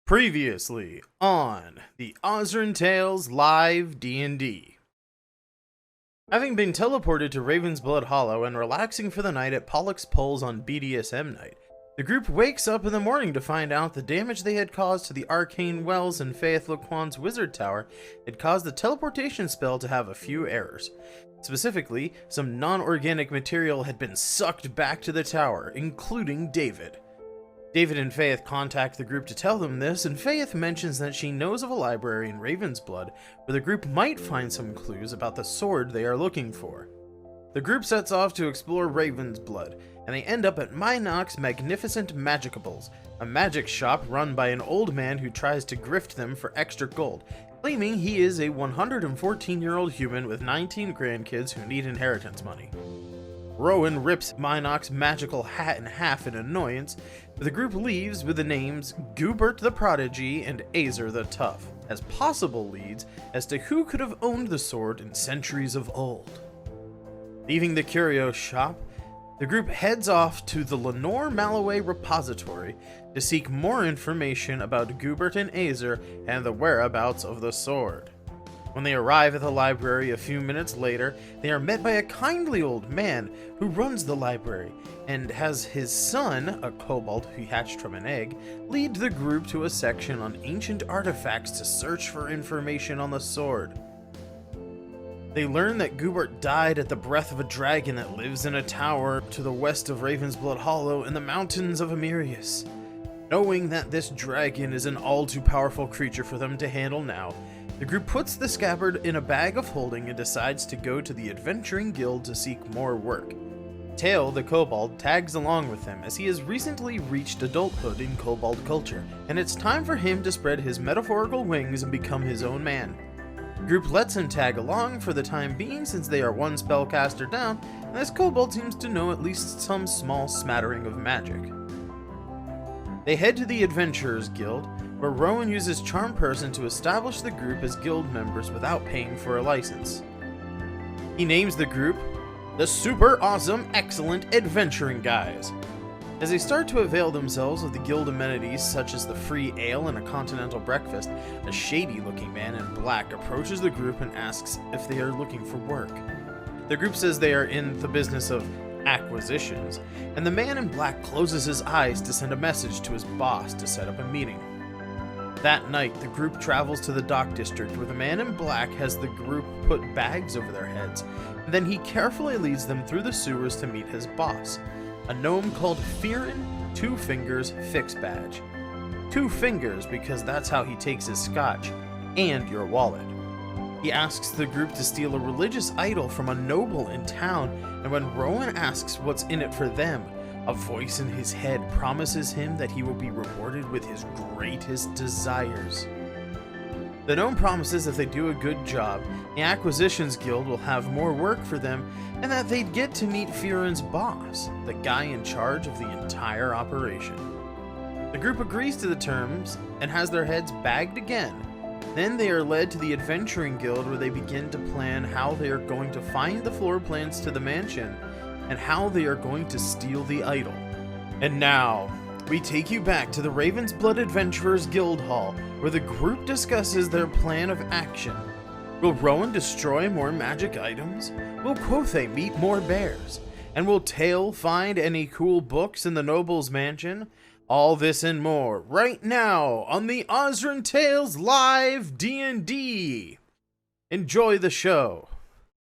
Previously on the Osrynn Tales live D&D. Having been teleported to Ravensblood Hollow and relaxing for the night at Pollock's Pulls on BDSM night, the group wakes up in the morning to find out the damage they had caused to the arcane wells in Faith Laquan's wizard tower had caused the teleportation spell to have a few errors. Specifically, some non-organic material had been sucked back to the tower, including David. David and Faith contact the group to tell them this, and Faith mentions that she knows of a library in Ravensblood where the group might find some clues about the sword they are looking for. The group sets off to explore Ravensblood, and they end up at Minoc's Magnificent Magicables, a magic shop run by an old man who tries to grift them for extra gold, claiming he is a 114-year-old human with 19 grandkids who need inheritance money. Rowan rips Minoc's magical hat in half in annoyance, but the group leaves with the names Goobert the Prodigy and Azer the Tough as possible leads as to who could have owned the sword in centuries of old. Leaving the curio shop, the group heads off to the Lenore Malloway Repository to seek more information about Goobert and Azer and the whereabouts of the sword. When they arrive at the library a few minutes later, they are met by a kindly old man who runs the library and has his son, a kobold who hatched from an egg, lead the group to a section on ancient artifacts to search for information on the sword. They learn that Goobert died at the breath of a dragon that lives in a tower to the west of Ravensblood Hollow in the mountains of Emirius. Knowing that this dragon is an all-too-powerful creature for them to handle now, the group puts the scabbard in a bag of holding and decides to go to the Adventuring Guild to seek more work. Tail, the kobold, tags along with them as he has recently reached adulthood in kobold culture, and it's time for him to spread his metaphorical wings and become his own man. The group lets him tag along for the time being since they are one spellcaster down, and this kobold seems to know at least some small smattering of magic. They head to the Adventurers Guild, where Rowan uses Charm Person to establish the group as guild members without paying for a license. He names the group the Super Awesome Excellent Adventuring Guys. As they start to avail themselves of the guild amenities such as the free ale and a continental breakfast, a shady-looking man in black approaches the group and asks if they are looking for work. The group says they are in the business of acquisitions, and the man in black closes his eyes to send a message to his boss to set up a meeting. That night, the group travels to the dock district where the man in black has the group put bags over their heads, and then he carefully leads them through the sewers to meet his boss, a gnome called Fearin Two Fingers Fixbadge. 2 fingers because that's how he takes his scotch, and your wallet. He asks the group to steal a religious idol from a noble in town, and when Rowan asks what's in it for them, a voice in his head promises him that he will be rewarded with his greatest desires. The gnome promises if they do a good job, the Acquisitions Guild will have more work for them, and that they'd get to meet Fearin's boss, the guy in charge of the entire operation. The group agrees to the terms and has their heads bagged again. Then they are led to the Adventuring Guild where they begin to plan how they are going to find the floor plans to the mansion and how they are going to steal the idol. And now, we take you back to the Ravensblood Adventurers Guild Hall, where the group discusses their plan of action. Will Rowan destroy more magic items? Will Quothe meet more bears? And will Tail find any cool books in the noble's mansion? All this and more, right now, on the Osrynn Tales live D&D! Enjoy the show!